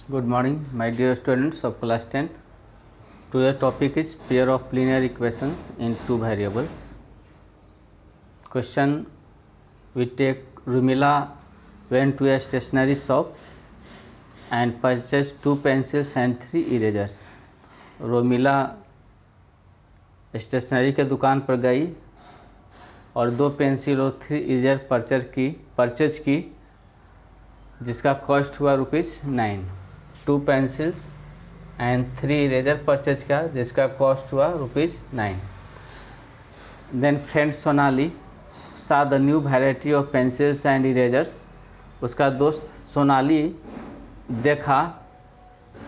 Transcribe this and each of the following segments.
Good morning, my dear students of class 10. Today's topic is pair of linear equations in two variables. Question: we take Rumila went to a stationery shop and purchased 2 pencils and 3 erasers. Romila stationery के दुकान पर गई और 2 pencil और 3 eraser purchase की जिसका cost हुआ ₹9। 2 pencils and 3 eraser purchase किया जिसका कॉस्ट हुआ ₹9। देन फ्रेंड सोनाली सा the new variety of pencils and erasers. उसका दोस्त सोनाली देखा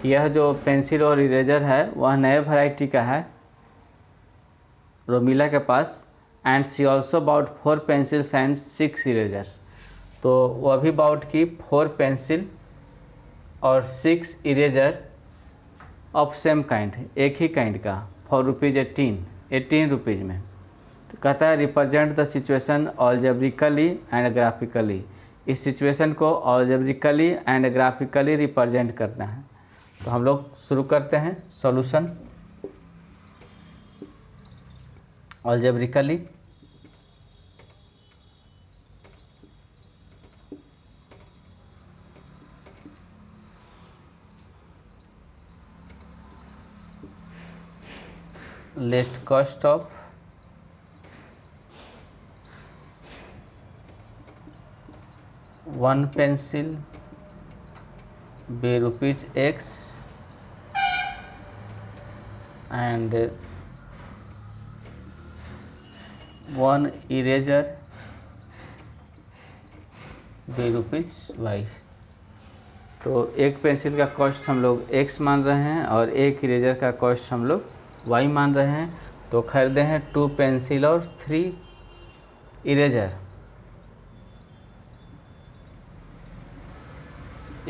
यह जो पेंसिल और इरेजर है वह नए वैरायटी का है रोमिला के पास। And she also bought 4 pencils and 6 erasers. तो वह भी बाउट की 4 पेंसिल और 6 इरेजर ऑफ सेम काइंड, एक ही काइंड का, फॉर ₹18 में। तो कहता है represent the situation algebraically and graphically. इस सिचुएशन को ऑलजेब्रिकली एंड ग्राफिकली रिप्रेजेंट करना है। तो हम लोग शुरू करते हैं solution ऑलजेब्रिकली। Let cost of one pencil be ₹X and one eraser be ₹Y। तो एक पेंसिल का कॉस्ट हम लोग X मान रहे हैं और एक इरेजर का कॉस्ट हम लोग Y मान रहे हैं। तो खरीदे हैं 2 पेंसिल और 3 इरेजर।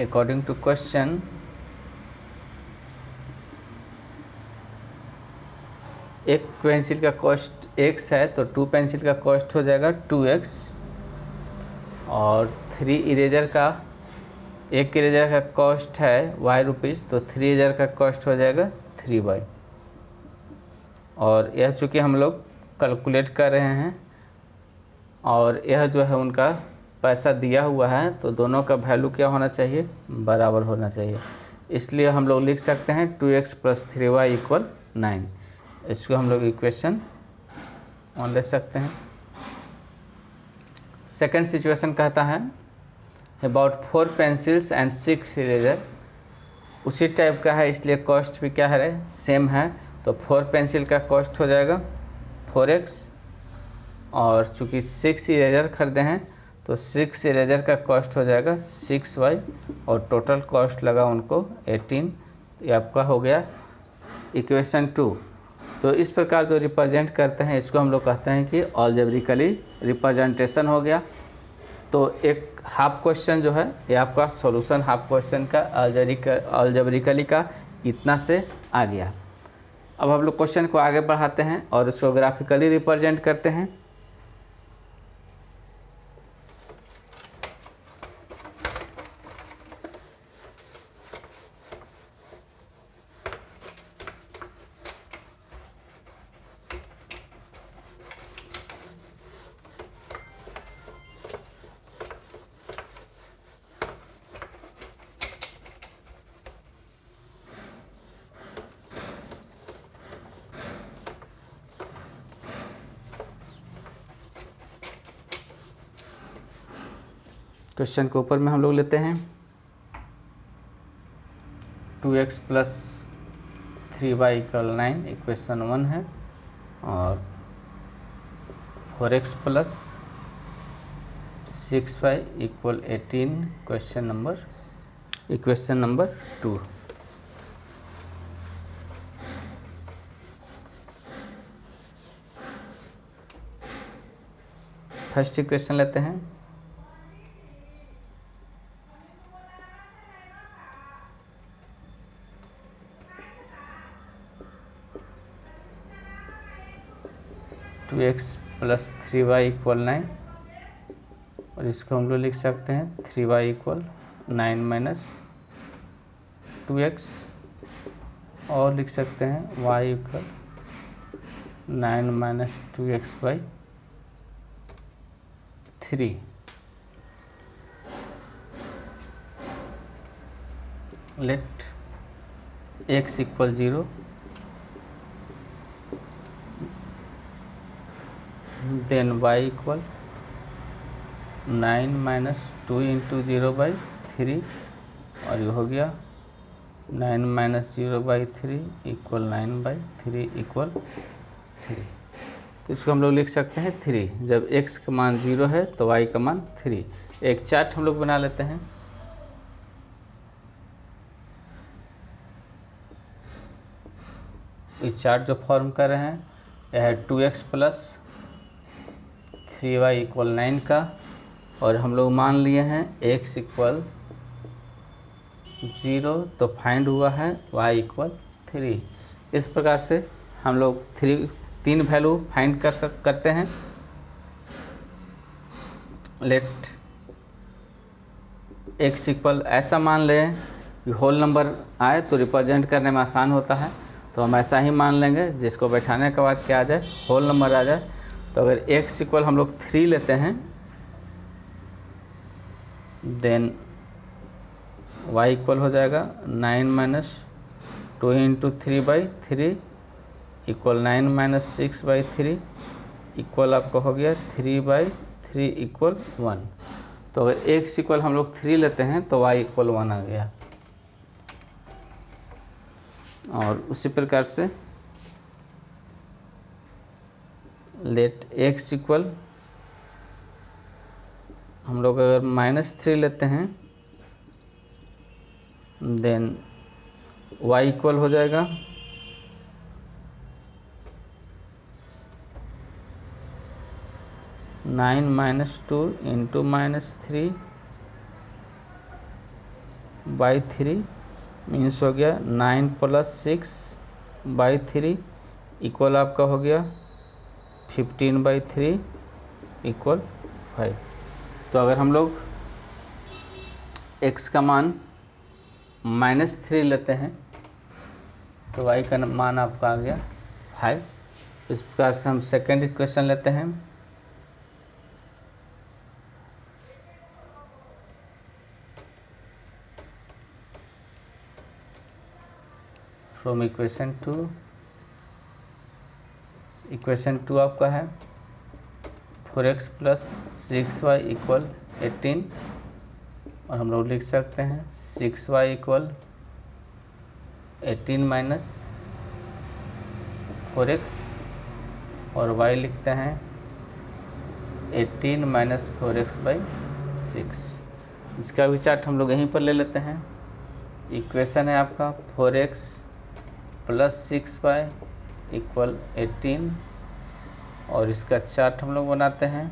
अकॉर्डिंग टू क्वेश्चन एक पेंसिल का कॉस्ट X है तो 2 पेंसिल का कॉस्ट हो जाएगा 2X और 3 इरेजर का, एक इरेजर का कॉस्ट है ₹Y तो 3 इरेजर का कॉस्ट हो जाएगा 3Y। और यह चूँकि हम लोग कैलकुलेट कर रहे हैं और यह जो है उनका पैसा दिया हुआ है तो दोनों का वैल्यू क्या होना चाहिए, बराबर होना चाहिए। इसलिए हम लोग लिख सकते हैं 2X + 3Y = 9। इसको हम लोग इक्वेशन 1 ले सकते हैं। सेकंड सिचुएशन कहता है अबाउट 4 पेंसिल्स एंड 6 इरेजर। उसी टाइप का है इसलिए कॉस्ट भी क्या है, सेम है। तो 4 पेंसिल का कॉस्ट हो जाएगा 4X और चूँकि 6 इरेजर खरीदे हैं तो 6 इरेजर का कॉस्ट हो जाएगा 6Y और टोटल कॉस्ट लगा उनको 18। ये आपका हो गया इक्वेशन 2। तो इस प्रकार जो रिप्रेजेंट करते हैं इसको हम लोग कहते हैं कि ऑलजेब्रिकली रिप्रेजेंटेशन हो गया। तो एक हाफ क्वेश्चन जो है ये आपका सॉल्यूशन हाफ क्वेश्चन का ऑलजेब्रिकली का इतना से आ गया। अब हम लोग क्वेश्चन को आगे बढ़ाते हैं और उसको ग्राफिकली रिप्रेजेंट करते हैं। क्वेश्चन के ऊपर में हम लोग लेते हैं 2X + 3Y = 9 इक्वेशन 1 है और 4X + 6Y = 18 equation number 2। First equation लेते हैं 2x + 3y = 9 और इसको हम लोग लिख सकते हैं 3y = 9 - 2x और लिख सकते हैं y equal 9 minus 2x by 3। Let x equal 0, then y equal 9 minus 2 into 0 by 3, और ये हो गया 9 minus 0 by 3 equal 9 by 3 equal 3। तो इसको हम लोग लिख सकते हैं 3। जब x का मान 0 है तो y का मान 3। एक चार्ट हम लोग बना लेते हैं। इस चार्ट जो फॉर्म कर रहे हैं यह है 2x प्लस 3y इक्वल 9 का, और हम लोग मान लिए हैं x इक्वल 0, तो फाइंड हुआ है y इक्वल 3। इस प्रकार से हम लोग 3 वैल्यू फाइंड करते हैं। लेट x इक्वल ऐसा मान लें कि होल नंबर आए तो रिप्रेजेंट करने में आसान होता है, तो हम ऐसा ही मान लेंगे जिसको बैठाने के बाद क्या आ जाए, होल नंबर आ जाए। तो अगर x इक्वल हम लोग 3 लेते हैं, देन y इक्वल हो जाएगा 9 minus 2 into 3 by 3 equal 9 minus 6 by 3 equal आपका हो गया 3 बाई 3 इक्वल 1। तो अगर x इक्वल हम लोग 3 लेते हैं तो y इक्वल 1 आ गया। और उसी प्रकार से लेट x इक्वल हम लोग अगर -3 लेते हैं, देन y इक्वल हो जाएगा 9 माइनस 2 इंटू -3 बाई 3 मीन्स हो गया 9 प्लस 6 बाई 3 इक्वल आपका हो गया 15 बाई 3 इक्वल 5। तो अगर हम लोग x का मान -3 लेते हैं तो y का मान आपका आ गया 5। इस प्रकार से हम सेकेंड इक्वेशन लेते हैं। फ्रॉम इक्वेशन 2 आपका है 4x प्लस 6y इक्वल 18, और हम लोग लिख सकते हैं 6y इक्वल 18 माइनस 4x, और y लिखते हैं 18 माइनस 4x बाई 6। इसका भी चार्ट हम लोग यहीं पर ले लेते हैं। इक्वेशन है आपका 4x प्लस 6y इक्वल 18, और इसका चार्ट हम लोग बनाते हैं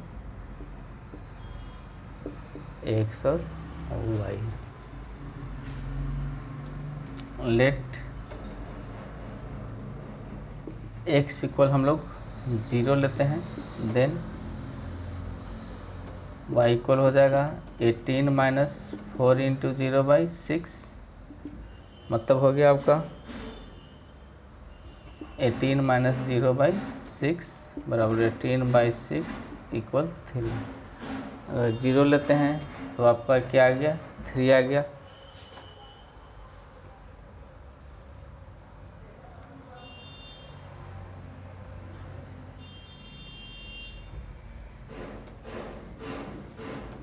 x और y। लेट x इक्वल हम लोग 0 लेते हैं, देन y इक्वल हो जाएगा 18 माइनस 4 इंटू 0 बाई 6, मतलब हो गया आपका 18 माइनस 0 बाई 6 बराबर 18 बाई 6 इक्वल 3। अगर 0 लेते हैं तो आपका क्या आ गया, 3 आ गया।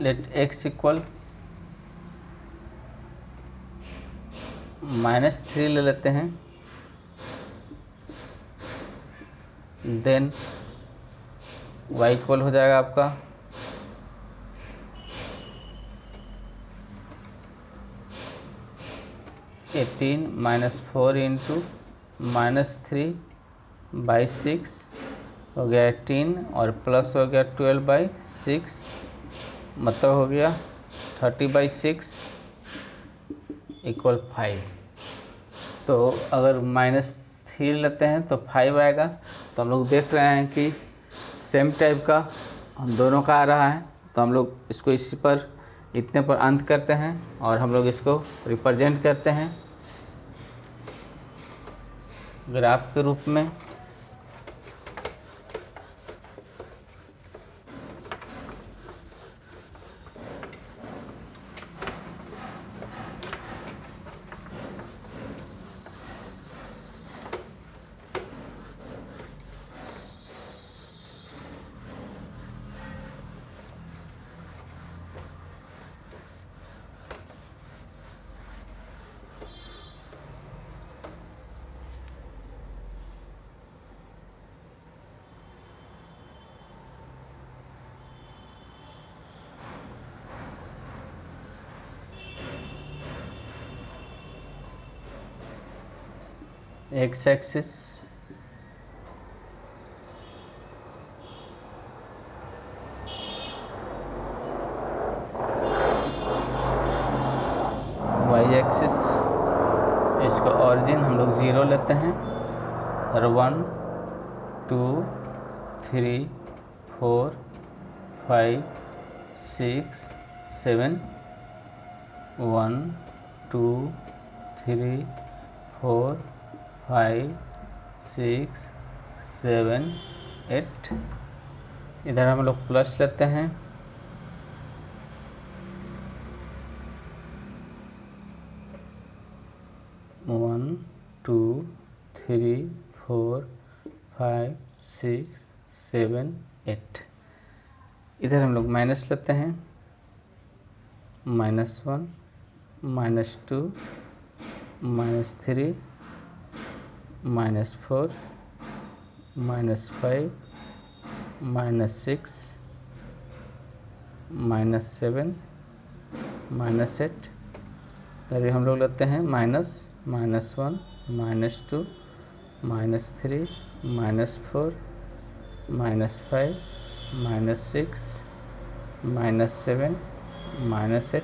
लेट x इक्वल -3 ले लेते हैं, देन y इक्वल हो जाएगा आपका 18 माइनस 4 इंटू -3 बाई 6 हो गया 18, और प्लस हो गया 12 बाई 6, मतलब हो गया 30 बाई 6 इक्वल 5। तो अगर -3 लेते हैं तो 5 आएगा। तो हम लोग देख रहे हैं कि सेम टाइप का दोनों का आ रहा है, तो हम लोग इसको इसी पर इतने पर अंत करते हैं और हम लोग इसको रिप्रेजेंट करते हैं। ग्राफ के रूप में। एक्स एक्सिस, वाई एक्सिस, इसका ऑरिजिन हम लोग 0 लेते हैं और 1 2 3 4 5 6 7 1 2 3 4 5 6 7 8। इधर हम लोग प्लस लेते हैं, one two three four five six seven eight. इधर हम लोग माइनस लेते हैं, -1 -2 -3 -4 -5 -6 -7 -8। तभी हम लोग लेते हैं -1 -2 -3 -4 -5 -6 -7 -8।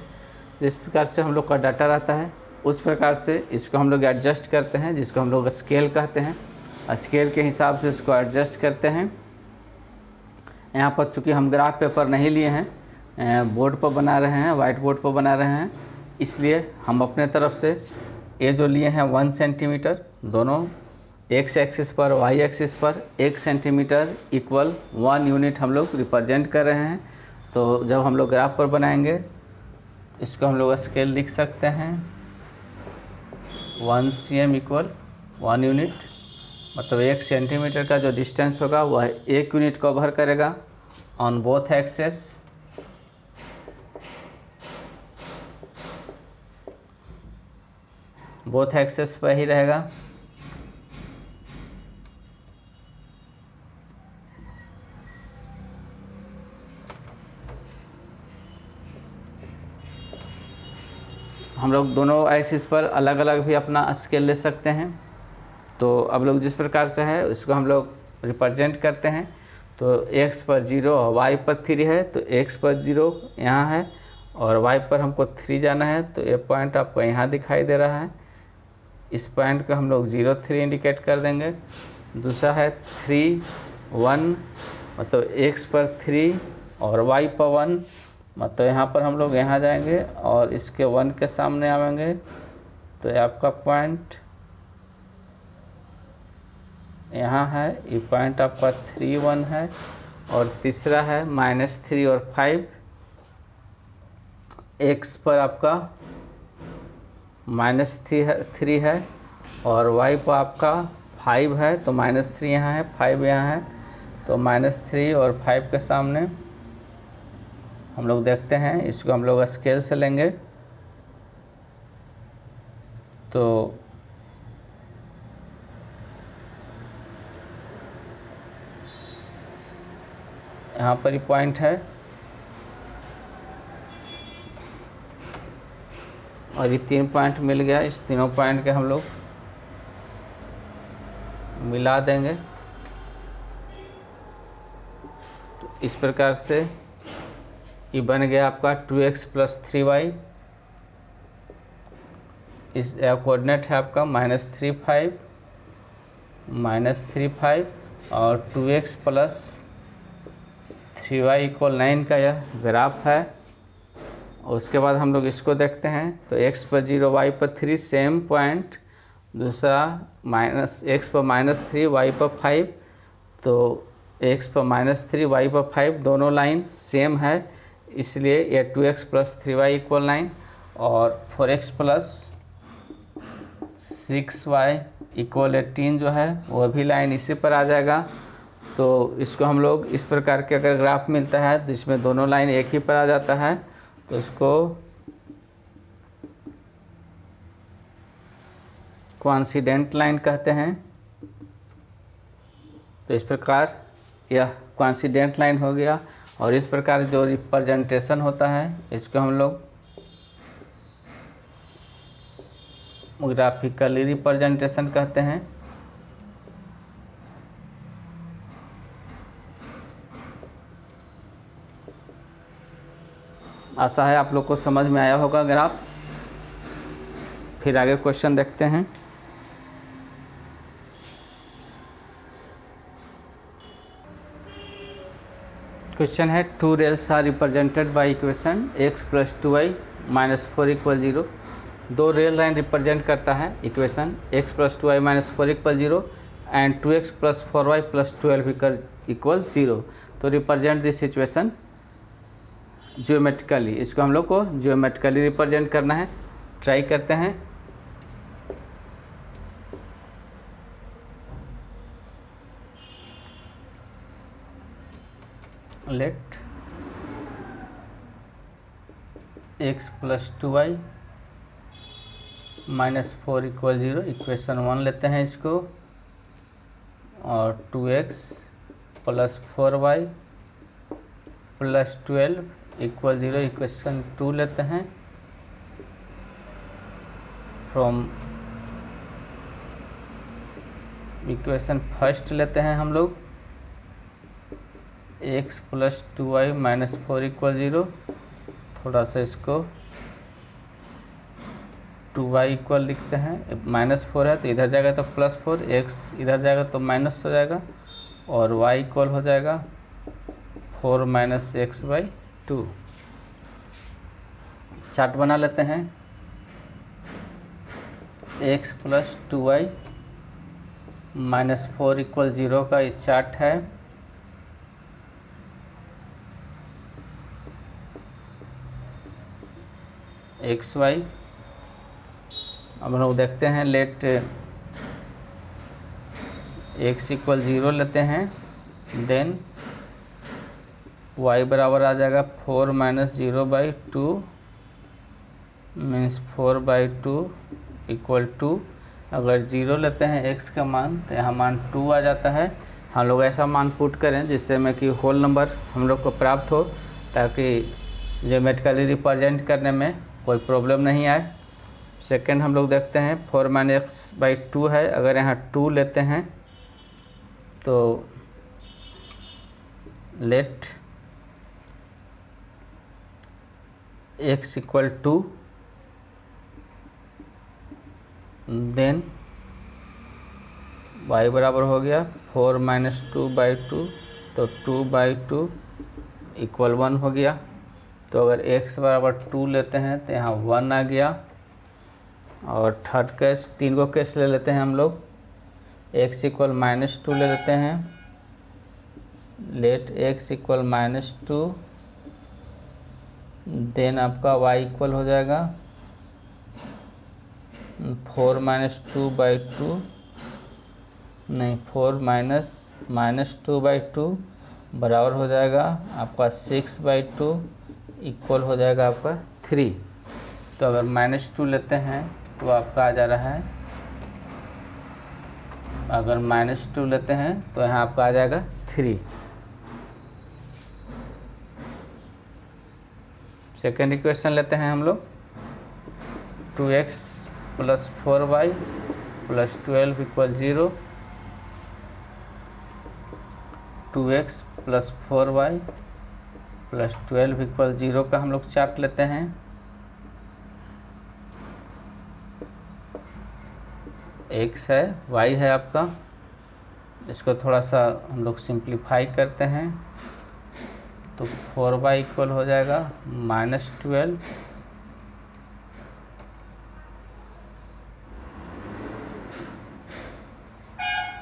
जिस प्रकार से हम लोग का डाटा रहता है उस प्रकार से इसको हम लोग एडजस्ट करते हैं, जिसको हम लोग स्केल कहते हैं। स्केल के हिसाब से इसको एडजस्ट करते हैं। यहाँ पर चूँकि हम ग्राफ पेपर नहीं लिए हैं, बोर्ड पर बना रहे हैं, वाइट बोर्ड पर बना रहे हैं, इसलिए हम अपने तरफ से ये जो लिए हैं 1 सेंटीमीटर, दोनों एक्स एक्सिस पर वाई एक्सिस पर 1 सेंटीमीटर इक्वल 1 यूनिट हम लोग रिप्रेजेंट कर रहे हैं। तो जब हम लोग ग्राफ पर बनाएंगे इसको हम लोग स्केल लिख सकते हैं 1 cm इक्वल 1 यूनिट, मतलब 1 सेंटीमीटर का जो डिस्टेंस होगा वह 1 यूनिट कवर करेगा on both axes. Both axes पर ही रहेगा। हम लोग दोनों एक्सिस पर अलग अलग भी अपना स्केल ले सकते हैं। तो अब लोग जिस प्रकार से है उसको हम लोग रिप्रेजेंट करते हैं। तो x पर 0 और y पर 3 है, तो x पर 0 यहाँ है और y पर हमको 3 जाना है। तो ये पॉइंट आपको यहाँ दिखाई दे रहा है, इस पॉइंट को हम लोग 0 3 इंडिकेट कर देंगे। दूसरा है 3 1, मतलब x पर 3 और y पर 1, मतलब यहाँ पर हम लोग यहाँ जाएंगे और इसके 1 के सामने आवेंगे। तो ये आपका पॉइंट यहाँ है, ये पॉइंट आपका 3 1 है। और तीसरा है -3 और 5, x पर आपका -3 है और y पर आपका 5 है। तो -3 यहाँ है, 5 यहाँ है। तो -3 और 5 के सामने हम लोग देखते हैं, इसको हम लोग स्केल से लेंगे। तो यहाँ पर ही पॉइंट है और ये 3 पॉइंट मिल गया। इस तीनों पॉइंट के हम लोग मिला देंगे। तो इस प्रकार से ये बन गया आपका 2x + 3y। इस कोऑर्डिनेट है आपका -3 5 -3 5 और 2x + 3y = 9 का यह ग्राफ है। और उसके बाद हम लोग इसको देखते हैं। तो x पर 0 y पर 3 सेम पॉइंट दूसरा x पर -3 y पर 5, तो x पर -3 y पर 5 दोनों लाइन सेम है, इसलिए ये 2x + 3y = 9 और 4x + 6y = 18 जो है वो भी लाइन इसी पर आ जाएगा। तो इसको हम लोग इस प्रकार के अगर ग्राफ मिलता है जिसमें दोनों लाइन एक ही पर आ जाता है तो उसको कोइंसिडेंट लाइन कहते हैं। तो इस प्रकार यह कोइंसिडेंट लाइन हो गया। और इस प्रकार जो रिप्रेजेंटेशन होता है इसको हम लोग ग्राफिकली रिप्रेजेंटेशन कहते हैं। आशा है आप लोग को समझ में आया होगा ग्राफ। फिर आगे क्वेश्चन देखते हैं। क्वेश्चन है 2 rails are represented by equation x + 2y - 4 = 0। दो रेल लाइन रिप्रेजेंट करता है equation x + 2y - 4 = 0 and 2x + 4y + 12 = 0। तो रिप्रेजेंट दिस सिचुएशन जियोमेट्रिकली, इसको हम लोग को जियोमेट्रिकली रिप्रेजेंट करना है। ट्राई करते हैं। लेट x + 2y - 4 = 0, इक्वेशन 1 लेते हैं इसको, और 2x + 4y + 12 = 0, इक्वेशन 2 लेते हैं। फ्रॉम इक्वेशन फर्स्ट लेते हैं हम लोग x + 2y - 4 = 0। थोड़ा सा इसको 2y इक्वल लिखते हैं, -4 है तो इधर जाएगा तो +4, x इधर जाएगा तो माइनस हो जाएगा और y इक्वल हो जाएगा 4 - x/2। चार्ट बना लेते हैं। x + 2y - 4 = 0 का ये चार्ट है। xy अब हम लोग देखते हैं। लेट x = 0 लेते हैं, देन y बराबर आ जाएगा 4 - 0/2 मीन्स 4/2 = 2। अगर 0 लेते हैं x का मान तो यहाँ मान 2 आ जाता है। हम लोग ऐसा मान पुट करें जिससे में कि होल नंबर हम लोग को प्राप्त हो, ताकि ज्योमेट्रिकली रिप्रेजेंट करने में कोई प्रॉब्लम नहीं आए। सेकंड हम लोग देखते हैं 4 - x/2 है, अगर यहाँ 2 लेते हैं तो लेट x = 2, देन y बराबर हो गया 4 - 2/2, तो 2/2 = 1 हो गया। तो अगर x बराबर 2 लेते हैं तो यहाँ 1 आ गया। और थर्ड केस, 3 को केस ले लेते हैं हम लोग। x = -2 ले लेते हैं। लेट x = -2, देन आपका y इक्वल हो जाएगा 4 - 2/2 नहीं 4 - 2/2 बराबर हो जाएगा आपका 6/2 इक्वल हो जाएगा आपका 3। तो अगर -2 लेते हैं तो आपका आ जा रहा है, अगर -2 लेते हैं तो यहाँ आपका आ जाएगा 3। सेकेंड इक्वेशन लेते हैं हम लोग 2x + 4y + 12 = 0। 2x + 4y + 12 = 0 का हम लोग चार्ट लेते हैं। x है, y है आपका। इसको थोड़ा सा हम लोग सिंप्लीफाई करते हैं तो 4y इक्वल हो जाएगा -12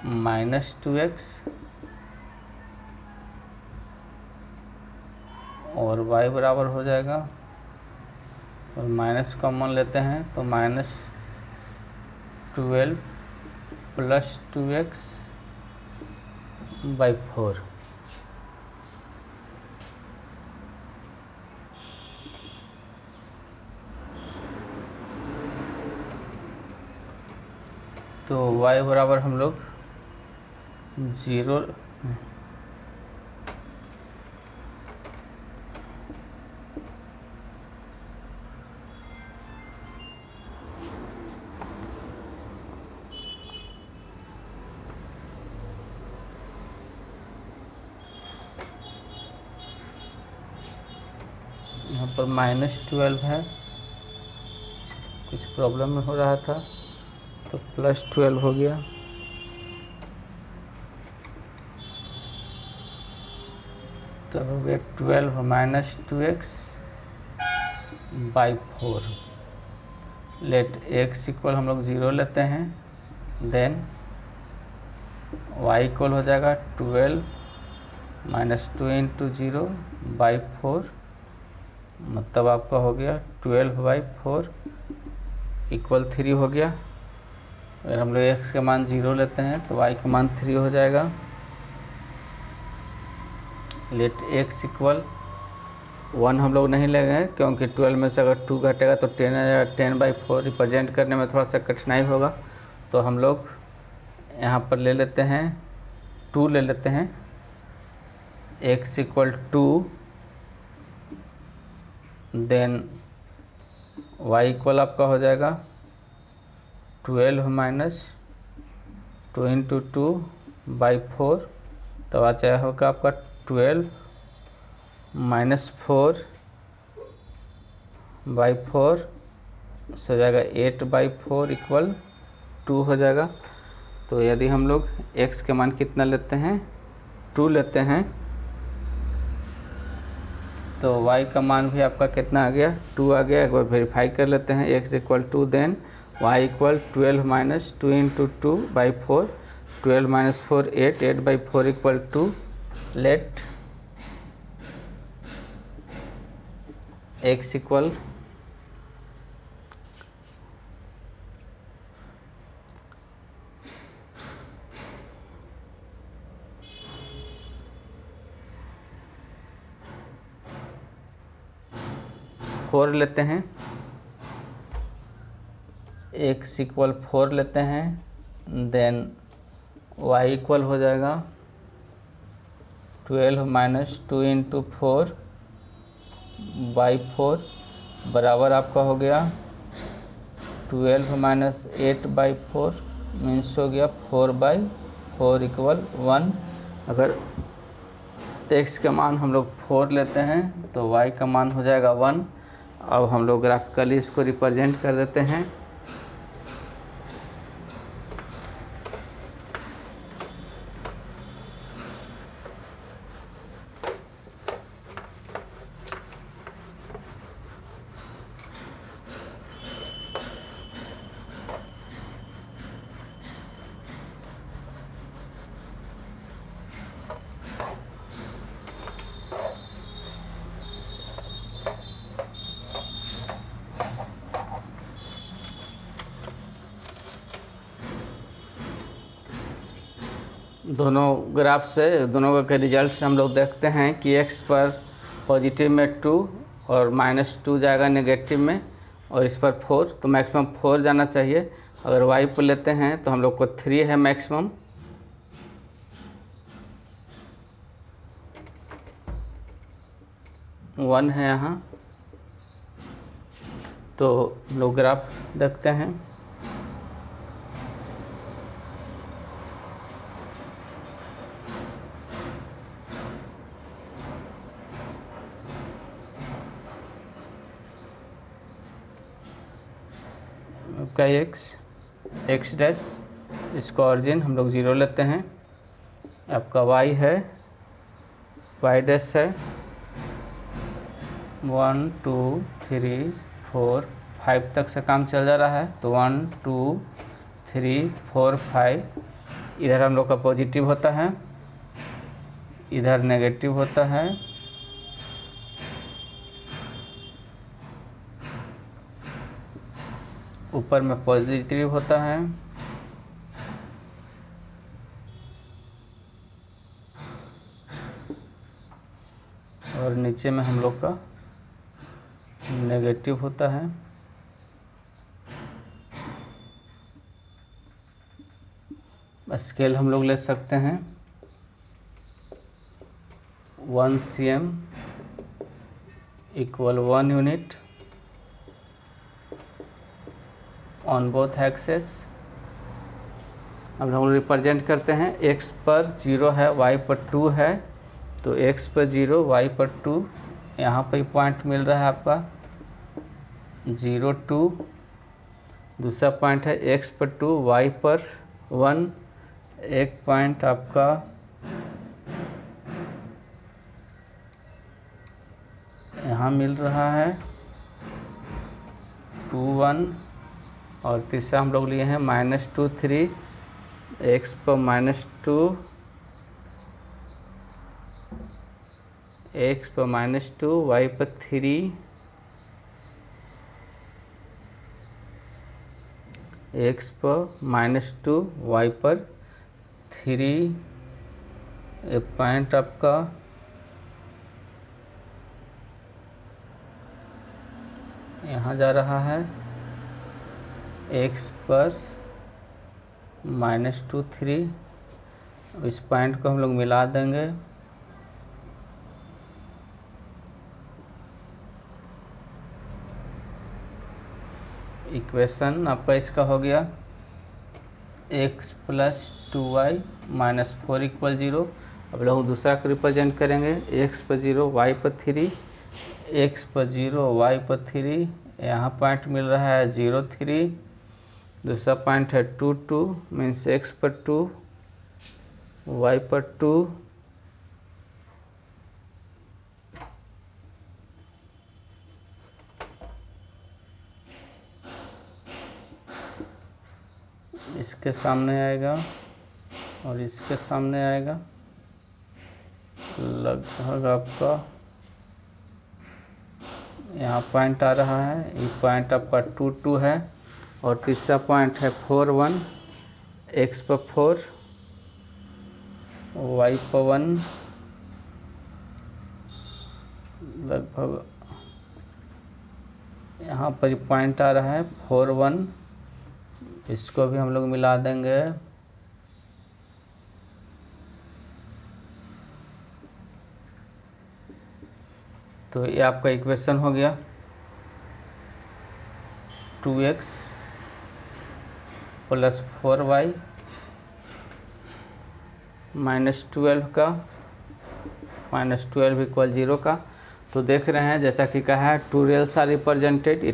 -2x और y बराबर हो जाएगा, और माइनस कॉमन लेते हैं तो -12 + 2x/4। तो y बराबर हम लोग 0 यहाँ पर -12 है, कुछ प्रॉब्लम में हो रहा था तो +12 हो गया। तो हो गया 12 - 2x/4। लेट x इक्वल हम लोग 0 लेते हैं, देन y इक्वल हो जाएगा 12 - 2 × 0/4, मतलब आपका हो गया 12/4 इक्वल 3 हो गया। अगर हम लोग x के मान 0 लेते हैं तो y का मान 3 हो जाएगा। लेट x इक्वल 1 हम लोग नहीं लेंगे, क्योंकि 12 में से अगर 2 घटेगा तो 10 आ जाएगा। 10/4 रिप्रेजेंट करने में थोड़ा सा कठिनाई होगा, तो हम लोग यहाँ पर ले लेते हैं 2 ले लेते हैं। x equal 2, then y equal आपका हो जाएगा 12 - 2 × 2/4, तो आ जाएगा होगा आपका 12 - 4/4 से हो जाएगा 8/4 इक्वल 2 हो जाएगा। तो यदि हम लोग x के मान कितना लेते हैं, 2 लेते हैं, तो y का मान भी आपका कितना आ गया, 2 आ गया। एक बार वेरीफाई कर लेते हैं। x equal 2, then y equal 12 - 2 × 2/4, 12 - 4 8, 8/4 equal 2। Late x equal 4 लेते हैं, x इक्वल 4 लेते हैं, देन y इक्वल हो जाएगा 12 - 2 × 4/4 बराबर आपका हो गया 12 - 8/4, मीन्स हो गया 4/4 इक्वल 1। अगर x का मान हम लोग 4 लेते हैं तो y का मान हो जाएगा 1। अब हम लोग ग्राफिकली इसको रिप्रेजेंट कर देते हैं। दोनों ग्राफ से दोनों के रिजल्ट हम लोग देखते हैं कि x पर पॉजिटिव में 2 और -2 जाएगा नेगेटिव में, और इस पर 4, तो मैक्सिमम 4 जाना चाहिए। अगर y पर लेते हैं तो हम लोग को 3 है मैक्सिमम। वन है यहाँ, तो लोग ग्राफ देखते हैं। आपका एक्स डैश, इसका ऑरिजिन हम लोग 0 लेते हैं। आपका y है, y डैश है 1 2 3 4 5 तक से काम चल जा रहा है, तो 1 2 3 4 5 इधर हम लोग का पॉजिटिव होता है, इधर नेगेटिव होता है, ऊपर में पॉजिटिव होता है, और नीचे में हम लोग का नेगेटिव होता है। स्केल हम लोग ले सकते हैं 1 cm equal 1 unit on both axes. अब हम लोग रिप्रेजेंट करते हैं, x पर 0 है, y पर 2 है, तो x पर 0 y पर 2, यहाँ पर पॉइंट मिल रहा है आपका 0 2। दूसरा पॉइंट है x पर 2 y पर 1, एक पॉइंट आपका यहाँ मिल रहा है 2 1, और तीसरा हम लोग लिए हैं -2 3, x पर -2, x पर -2, y पर 3, x पर -2, y पर 3, एक पॉइंट आपका यहाँ जा रहा है, x पर -2 3, इस पॉइंट को हम लोग मिला देंगे। इक्वेशन आपका इसका हो गया x + 2y - 4 = 0। अब लोग दूसरा को रिप्रेजेंट करेंगे, x पर 0 y पर 3, x पर 0 y पर 3, यहाँ पॉइंट मिल रहा है 0 3, दूसरा पॉइंट है 2 2, मीन्स x पर 2 y पर 2, इसके सामने आएगा और इसके सामने आएगा, लगभग आपका यहाँ पॉइंट आ रहा है, ये पॉइंट आपका 2 2 है, और तीसरा पॉइंट है 4 1, x पर 4 y पर 1, लगभग यहाँ पर पॉइंट आ रहा है 4 1, इसको भी हम लोग मिला देंगे। तो ये आपका इक्वेशन हो गया 2x + 4y -12 का -12 = 0 का। तो देख रहे हैं जैसा कि कहा है 2 रेल्स आर रिप्रेजेंटेड,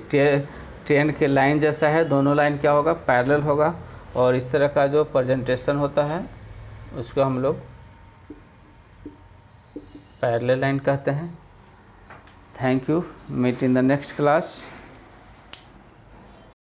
ट्रेन के लाइन जैसा है, दोनों लाइन क्या होगा, पैरेलल होगा, और इस तरह का जो प्रेजेंटेशन होता है उसको हम लोग पैरेलल लाइन कहते हैं। Thank you, meet in the next class.